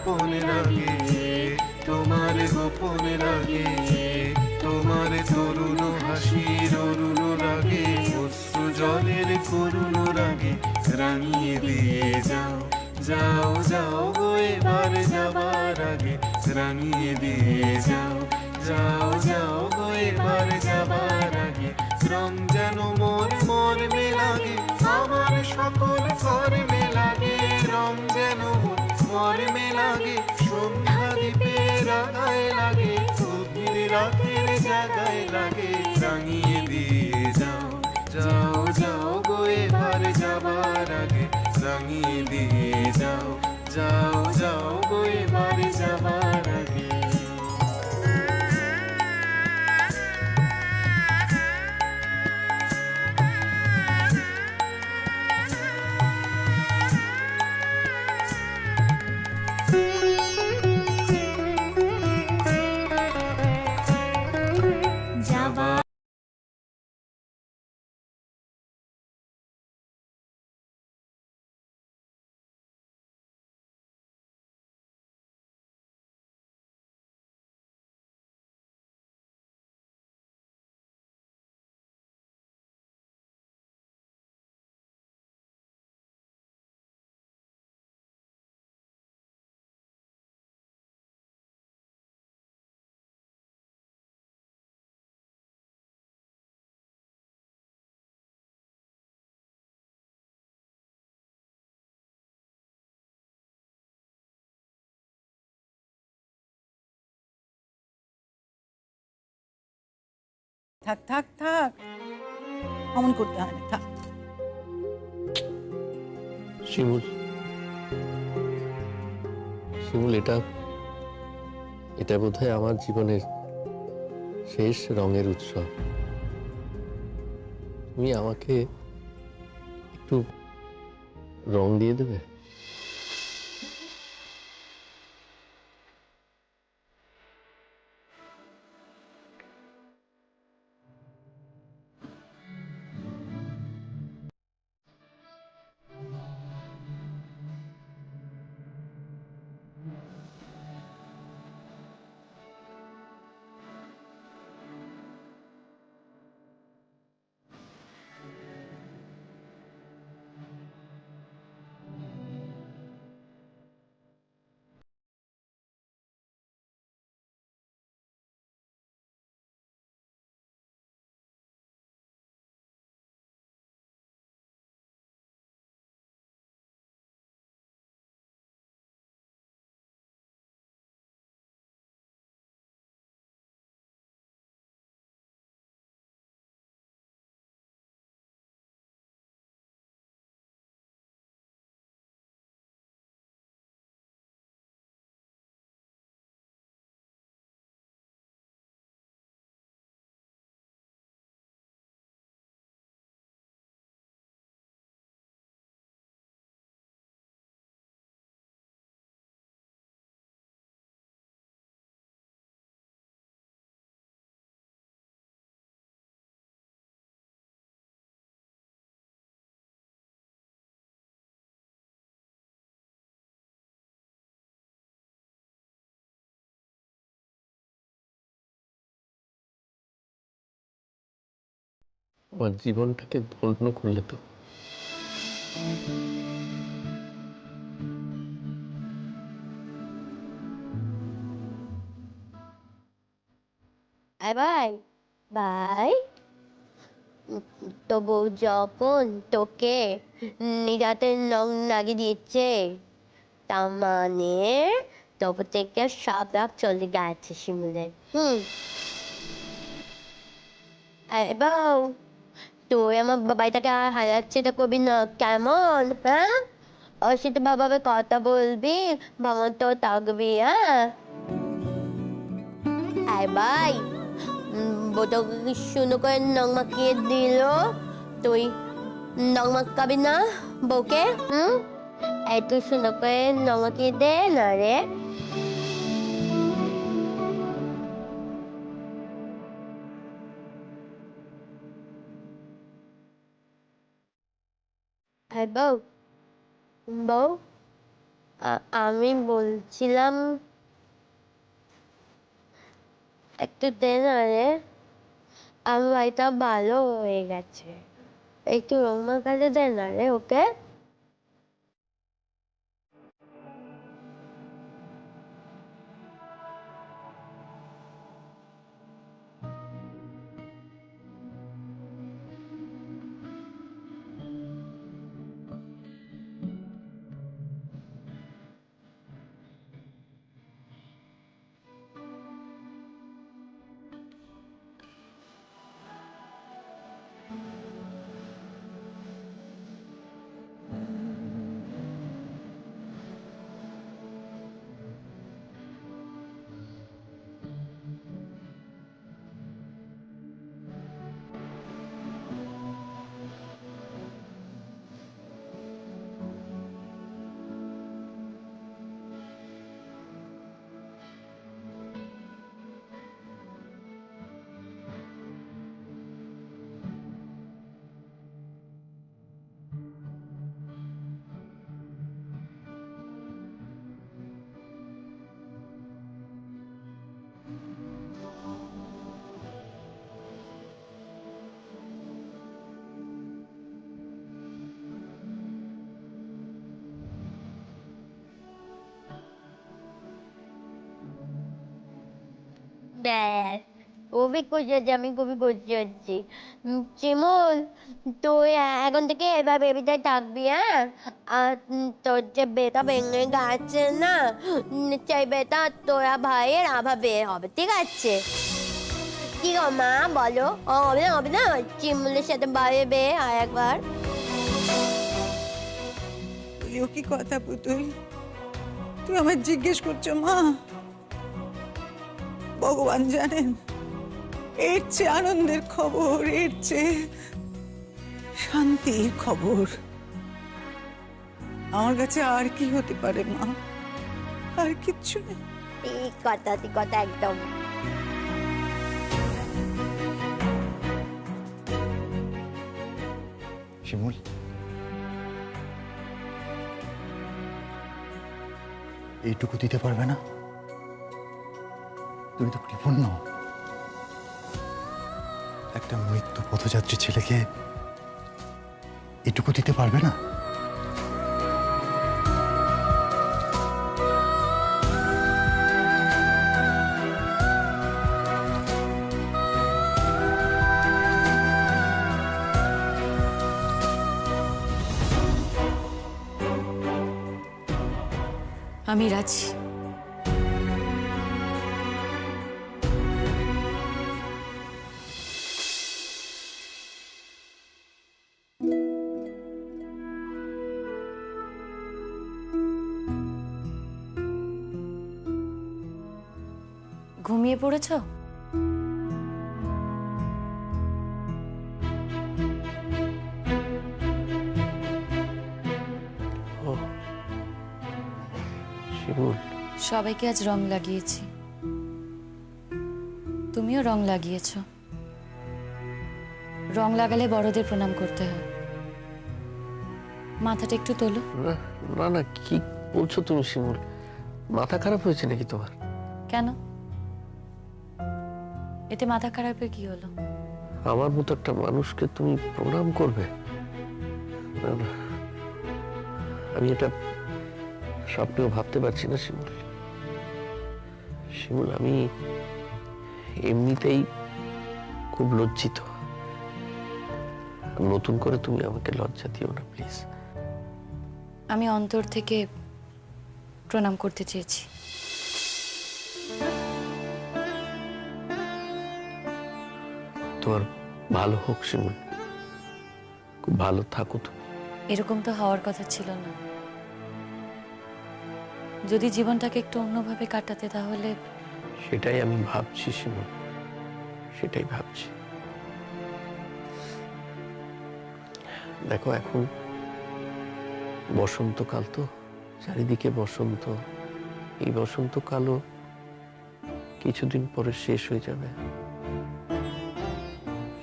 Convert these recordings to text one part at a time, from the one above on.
গোপন রাগে, তোমার গোপন রাগে, তোমার তরুণ হাসির অরুণ রাগে, অশ্রু জলের করুণ রাগে রাঙিয়ে দিয়ে যাও, যাও যাও গো এবার যাবার আগে, রাঙিয়ে দিয়ে যাও, যাও যাও গো এবার যাবার আগে। রং যেন মোর মর্মে লাগে, আমার সকল কর্মে লাগে, রং যেন মোর মর্মে লাগে, সন্ধ্যা দ্বীপের আগায় লাগে, গভীর রাতের জাগায় লাগে, রাঙিয়ে দিয়ে যাও, যাও যাও গো এবার যাবার আগে, রাঙিয়ে দিয়ে যাও, যাও যাও গো এবার যাবার আগে। যাবার থাক থাক থাক, অমন করতে হয় না, থাক। শিমুল, শিমুল, এটা এটা বোধহয় আমার জীবনের শেষ রঙের উৎসব। তুমি আমাকে একটু রং দিয়ে দেবে? আমার জীবনটাকে ধন্য করলে তো। ভাই ভাই, তো বউ যখন তোকে নিরাতে রং লাগিয়ে দিচ্ছে, তার মানে তোর থেকে সব রাগ চলে গেছে শিমুলের। বউ, তুই আমার বাবাইটাকে আর হারাচ্ছে তো করবি না কেমন? হ্যাঁ, ওর সাথে ভাবে কথা বলবি, বাবা তো থাকবি। হ্যাঁ ভাই, বউটাকে সুন্দর করে নখ মাখিয়ে দিল, তুই নখ মাখাবি না বউকে? একটু সুন্দর করে নখ মাখিয়ে দে না রে। বউ, বউ, আমি বলছিলাম একটু দে না রে, আমার বাড়িটা ভালো হয়ে গেছে, একটু রংমার কাছে দে না রে ওকে। ব্যাস, খুবই খুশি হচ্ছে, আমি খুবই খুশি হচ্ছি। শিমুল, তুই এখন থেকে এবার বেবিটাই থাকবি, হ্যাঁ? আর তোর যে বেটা ভেঙে গেছে না, সেই বেটা তোরা ভাইয়ের আবার বের হবে, ঠিক আছে? কি গো মা, বলো? হবে না, হবে না? শিমুলের সাথে বাইরে বের আর একবার। বলিও কি কথা পুতুল, তুই আমায় জিজ্ঞেস করছো মা? ভগবান জানেন, এর চেয়ে আনন্দের খবর, এর চেয়ে শান্তির খবর আমার কাছে আর কি হতে পারে মা? আর কিচ্ছু নেই। ঠিক কথা একদম। শিমুল, এইটুকু দিতে পারবে না? তুমি তো কৃপণ, একটা মৃত্যু পথযাত্রী ছেলেকে এটুকু দিতে পারবে না? আমি রাজি। ঘুমিয়ে পড়েছ? শিমুল, সবাইকে আজ রং লাগিয়েছি, তুমিও রং লাগিয়েছ। রং লাগালে বড়দের প্রণাম করতে হয়। মাথাটা একটু তোলো। না না না, কি বলছো তুমি শিমুল? মাথা খারাপ হয়েছে নাকি তোমার? কেন? এতে মাথা খারাপের কি হলো? আমার মতো একটা মানুষকে তুমি প্রণাম করবে? না না, আমি এটা স্বপ্নেও ভাবতে পারছি না শিমুল। শিমুল, আমি এমনিতেই খুব লজ্জিত। নতুন করে তুমি আমাকে লজ্জা দিও না প্লিজ। আমি অন্তর থেকে প্রণাম করতে চেয়েছি। তোমার ভালো হোক শিমুল, খুব ভালো থাকো তুমি। এরকম তো হওয়ার কথা ছিল না। যদি জীবনটাকে একটু অন্যভাবে কাটাতে, তাহলে। সেটাই আমি ভাবছি শিমুল, সেটাই ভাবছি। দেখো, এখন বসন্তকাল, তো চারিদিকে বসন্ত। এই বসন্তকালও কিছুদিন পরে শেষ হয়ে যাবে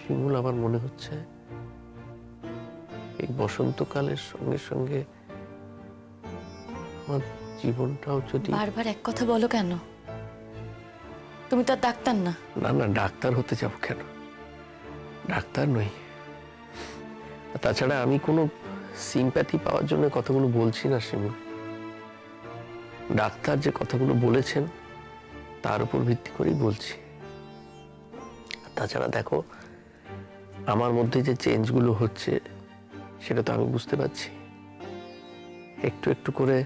শিমুল। আমার মনে হচ্ছে এই বসন্তকালের সঙ্গে সঙ্গে আমার জীবনটাও যদি... বারবার এক কথা বলো কেন? তুমি তো আর ডাক্তার না। না না, ডাক্তার হতে যাব কেন? ডাক্তার নই। আর তাছাড়া আমি কোনো সিম্প্যাথি পাওয়ার জন্য কথাগুলো বলছি না শিমুল। ডাক্তার যে কথাগুলো বলেছেন তার উপর ভিত্তি করেই বলছি। আর তাছাড়া দেখো, আমার মধ্যে যে চেঞ্জগুলো হচ্ছে সেটা তো আমি বুঝতে পারছি। একটু একটু করে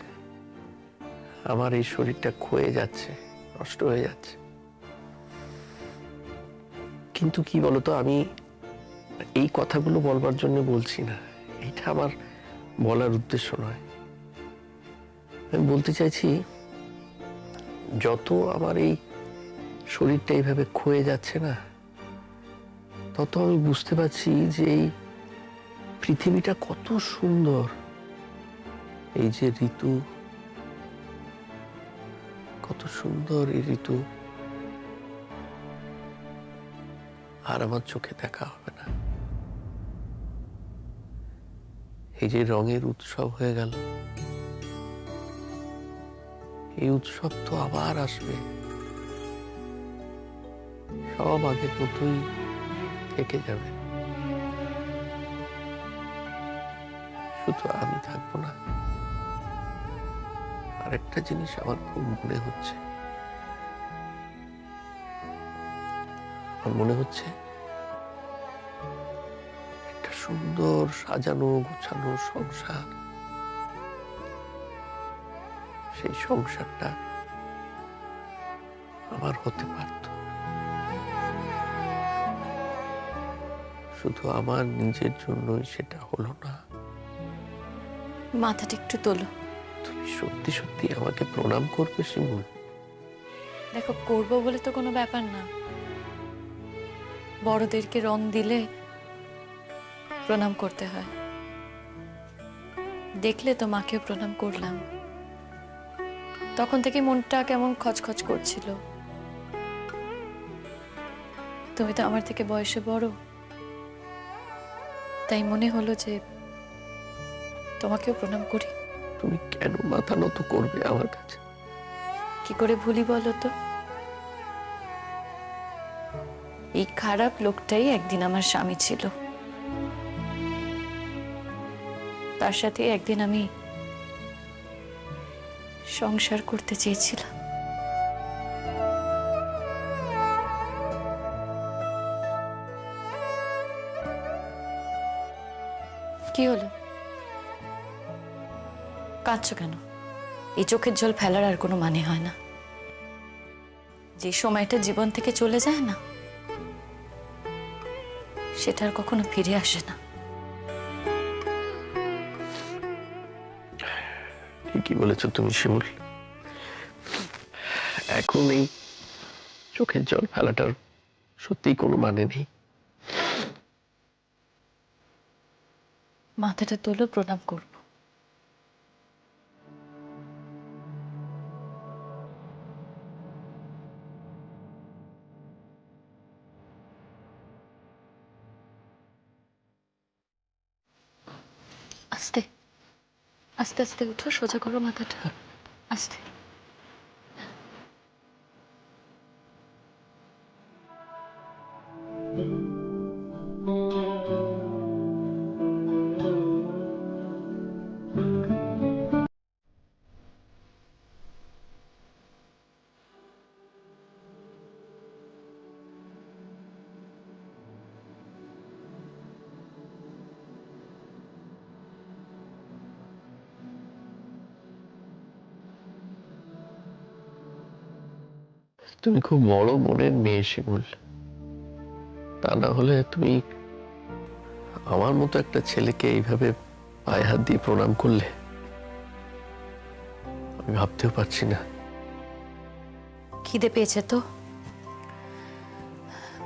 আমার এই শরীরটা ক্ষয়ে যাচ্ছে, নষ্ট হয়ে যাচ্ছে। কিন্তু কি বলতো, আমি এই কথাগুলো বলবার জন্য বলছি না, এটা আমার বলার উদ্দেশ্য নয়। আমি বলতে চাইছি, যত আমার এই শরীরটা এইভাবে ক্ষয়ে যাচ্ছে না, তত আমি বুঝতে পারছি যে এই পৃথিবীটা কত সুন্দর। এই যে ঋতু, কত সুন্দর এই ঋতু, আর আমার চোখে দেখা হবে না। এই যে রঙের উৎসব হয়ে গেল, এই উৎসব তো আবার আসবে, সব আগের মতোই থেকে যাবে। শুধু আমি থাকবো না। আরেকটা জিনিস আমার খুব মনে হচ্ছে, আমার মনে হচ্ছে একটা সুন্দর সাজানো গোছানো সংসার, সেই সংসারটা আমার হতে পারত। শুধু আমার নিজের জন্যই সেটা হলো না। মাথাটা একটু তোলো। তুমি সত্যি সত্যি আমাকে প্রণাম করবে শিমুল? দেখো, করবো বলে তো কোনো ব্যাপার না। বড়দেরকে রং দিলে প্রণাম করতে হয়। দেখলে তো মাকেও প্রণাম করলাম, তখন থেকে মনটা কেমন খচখচ করছিল। তুমি তো আমার থেকে বয়সে বড়, তাই মনে হলো যে তোমাকেও প্রণাম করি। তুমি কেন মাথা নত করবে আমার কাছে? কি করে ভুলি বলো তো? এই খারাপ লোকটাই একদিন আমার স্বামী ছিল। তার সাথে একদিন আমি সংসার করতে চেয়েছিলাম। কি হলো? কাঁদছো কেন? এই চোখের জল ফেলার আর কোনো মানে হয় না। যে সময়টা জীবন থেকে চলে যায় না, সেটা আর কখনো ফিরে আসে না। ঠিকই বলেছো তুমি শিমুল। এখন এই চোখের জল ফেলাটার সত্যিই কোনো মানে নেই। মাথাটা তোলো, প্রণাম করবো। আস্তে আস্তে আস্তে উঠো, সোজা করো মাথাটা, আস্তে। তুমি খুব বড় মনের মেয়ে শিমুল। তা না হলে তুমি আমার মতো একটা ছেলেকে এইভাবে পায়ে হাত দিয়ে প্রণাম করলে? আমি ভাবতেও পারছি না। খিদে পেয়েছে তো?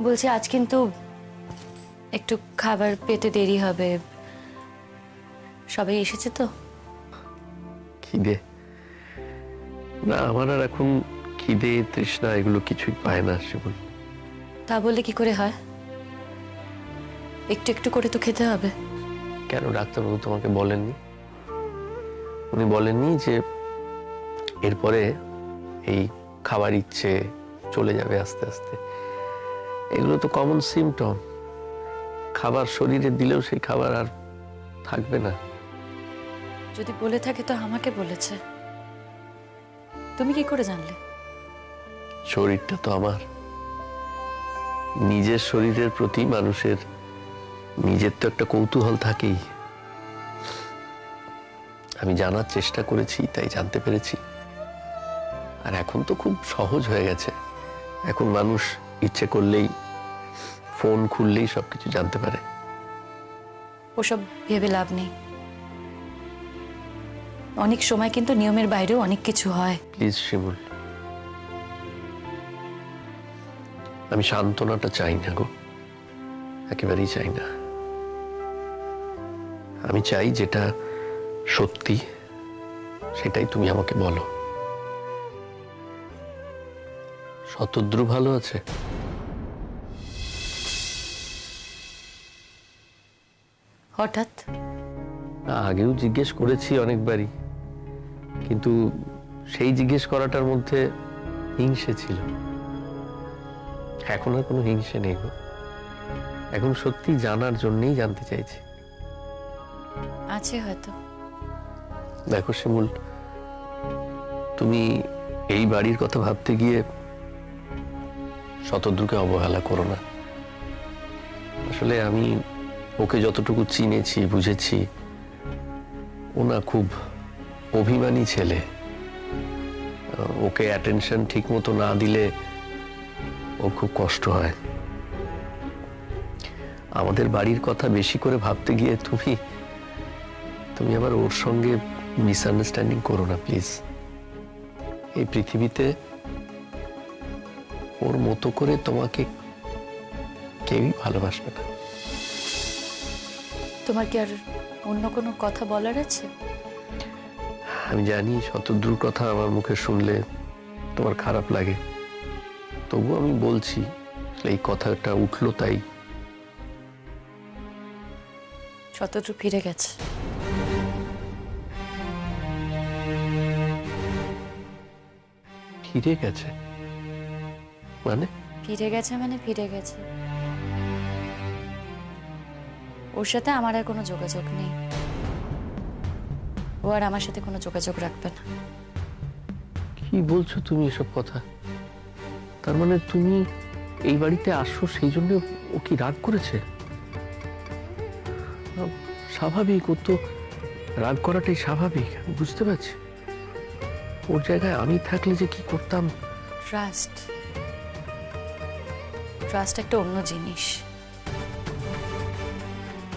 বলছি আজ কিন্তু একটু খাবার পেতে দেরি হবে। সবাই এসেছে তো? খিদে না, আমার আর এখন খিদে তৃষ্ণা এগুলো কিছুই পায় না শিমুল। তা বললে কি করে হয়? একটু একটু করে তো খেতে হবে। কেন ডাক্তারবাবু তোমাকে বলেননি? উনি বলেননি যে এরপরে এই খাবার ইচ্ছে চলে যাবে আস্তে আস্তে। এগুলো তো কমন সিমটম। খাবার শরীরে দিলেও সেই খাবার আর থাকবে না। যদি বলে থাকে তো আমাকে বলেছে। তুমি কি করে জানলে? শরীরটা তো আমার। নিজের শরীরের প্রতি মানুষের নিজের তো একটা কৌতূহল থাকেই। আমি জানার চেষ্টা করেছি, তাই জানতে পেরেছি। আর এখন তো খুব সহজ হয়ে গেছে। এখন মানুষ ইচ্ছে করলেই ফোন খুললেই সবকিছু জানতে পারে। ওসব ভেবে লাভ নেই। অনেক সময় কিন্তু নিয়মের বাইরেও অনেক কিছু হয়। প্লিজ শিমুল, আমি সান্ত্বনাটা চাই না গো, একেবারেই চাই না। আমি চাই যেটা সত্যি সেটাই তুমি আমাকে বলো। শতদ্রু ভালো আছে? হঠাৎ? আগেও জিজ্ঞেস করেছি অনেকবারই, কিন্তু সেই জিজ্ঞেস করাটার মধ্যে হিংসে ছিল। এখন আর কোনো হিংসে নেই গো। এখন সত্যি জানার জন্যই জানতে চাইছি। আছে হয়তো। দেখো শিমুল, তুমি এই বাড়ির কথা ভাবতে গিয়ে শতদ্রুকে অবহেলা করো না। আসলে আমি ওকে যতটুকু চিনেছি, বুঝেছি, ও না খুব অভিমানী ছেলে। ওকে অ্যাটেনশন ঠিক মতো না দিলে ও খুব কষ্ট হয়। আমাদের বাড়ির কথা বেশি করে ভাবতে গিয়ে তুমি আবার ওর সঙ্গে মিসআন্ডারস্ট্যান্ডিং করো না প্লিজ। এই পৃথিবীতে ওর মতো করে তোমাকে কেউই ভালোবাসবে না। তোমার কি আর অন্য কোনো কথা বলার আছে? আমি জানি শতদ্রুর কথা আমার মুখে শুনলে তোমার খারাপ লাগে, তবু আমি বলছি, এই কথাটা উঠলো তাই। শতদ্রু ফিরে গেছে। ফিরে গেছে মানে? ফিরে গেছে মানে ফিরে গেছে। ওর সাথে আমার আর কোনো যোগাযোগ নেই। ও আর আমার সাথে কোনো যোগাযোগ রাখবে না। কি বলছো তুমি এসব কথা? তার মানে তুমি এই বাড়িতে আসো সেই জন্য ও কি রাগ করেছে? স্বাভাবিক, ও তো রাগ করাটাই স্বাভাবিক, আমি বুঝতে পারছি। ওর জায়গায় আমি থাকলে যে কি করতাম। ট্রাস্ট ট্রাস্ট একটা অন্য জিনিস।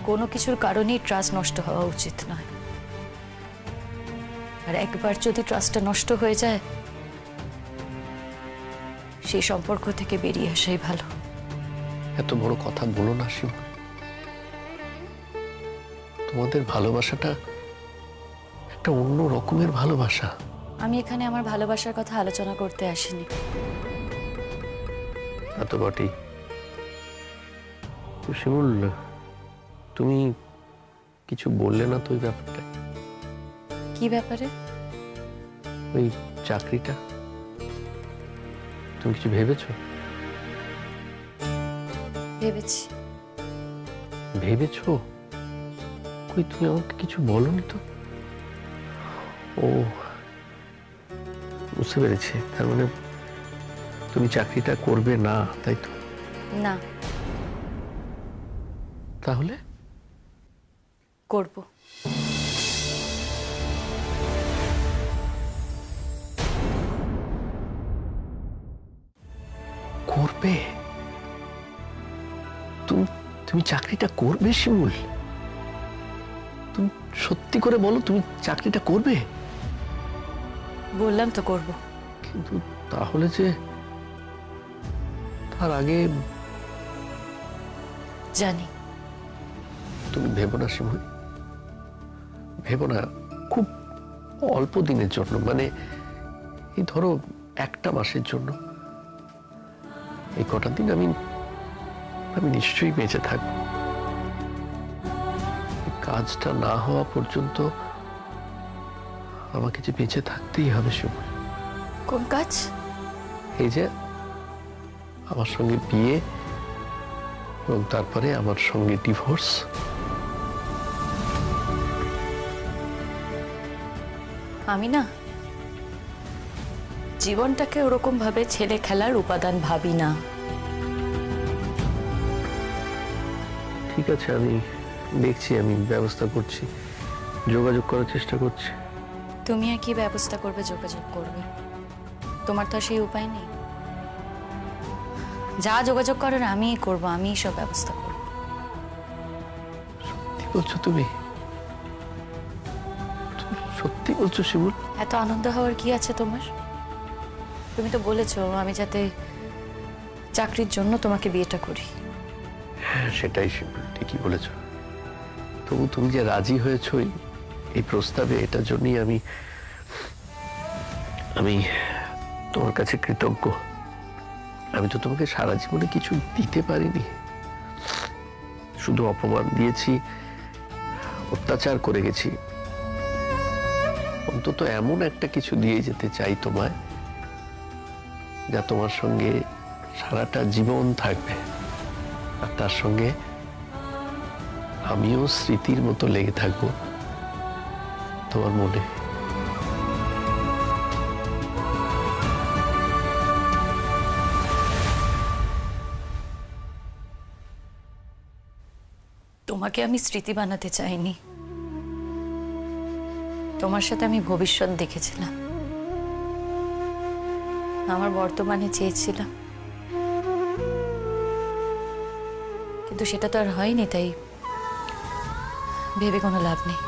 কোনো কিছুর কারণেই ট্রাস্ট নষ্ট হওয়া উচিত নয়। আর একবার যদি ট্রাস্টটা নষ্ট হয়ে যায়, সেই সম্পর্ক থেকে বেরিয়ে আসাই ভালো। এত বড় কথা বলো না শিব। তোমাদের ভালোবাসাটা একটা অন্য রকমের ভালোবাসা। আমি এখানে আমার ভালোবাসার কথা আলোচনা করতে আসিনি। এত বটেই। শিমুল, তুমি কিছু বললে না তো ওই ব্যাপারটা? কি ব্যাপারে? ওই চাকরিটা তুমি কিছু ভেবেছো? ভেবেছি। ভেবেছো? কই তুমি আমাকে কিছু বলনি তো। ও, বুঝতে পেরেছি। তার মানে তুমি চাকরিটা করবে না, তাই তো? না। তাহলে? করব। করবে? তুমি চাকরিটা করবে শিমুল? তুমি সত্যি করে বলো, তুমি চাকরিটা করবে? বললাম তো করব। কিন্তু তাহলে যে তার আগে জানি। তুমি ভেবো না শিমুল, ভেবো না। খুব অল্প দিনের জন্য, মানে এই ধরো একটা মাসের জন্য, এই কটা দিন আমি নিশ্চয়ই বেঁচে থাকবো। এই কাজটা না হওয়া পর্যন্ত আমাকে যে বেঁচে থাকতেই হবে শিমুল। কোন কাজ? এই যে আমার সঙ্গে বিয়ে এবং তারপরে আমার সঙ্গে ডিভোর্স। আমি না জীবনটাকে ওরকম ভাবে ছেলে খেলার উপাদান ভাবি না। ঠিক আছে, আমি দেখছি, আমি ব্যবস্থা করছি, যোগাযোগ করার চেষ্টা করছি। তুমি আর কি ব্যবস্থা করবে, যোগাযোগ করবে? তোমার তো আর সেই উপায় নেই। যা যোগাযোগ করার আমিই করব, আমিই সব ব্যবস্থা করব। কি বলছো তুমি? সত্যি বলছো শিমুল? এত আনন্দ হওয়ার কি আছে তোমার? তুমি তো বলেছো আমি যাতে চাকরির জন্য তোমাকে বিয়েটা করি। হ্যাঁ, সেটাই শিমুল, ঠিকই বলেছো। তবু তুমি যে রাজি হয়েছো এই প্রস্তাবে, এটার জন্যই আমি তোমার কাছে কৃতজ্ঞ। আমি তো তোমাকে সারা জীবনে কিছু দিতে পারিনি, শুধু অপমান দিয়েছি, অত্যাচার করে গেছি। অন্তত এমন একটা কিছু দিয়ে যেতে চাই তোমায়, যা তোমার সঙ্গে সারাটা জীবন থাকবে, আর তার সঙ্গে আমিও স্মৃতির মতো লেগে থাকবো তোমার মনে। তোমাকে আমি স্মৃতি বানাতে চাইনি, তোমার সাথে আমি ভবিষ্যৎ দেখেছিলাম, আমার বর্তমানে চেয়েছিলাম, কিন্তু সেটা তো আর হয়নি, তাই ভেবে কোনো লাভ নেই।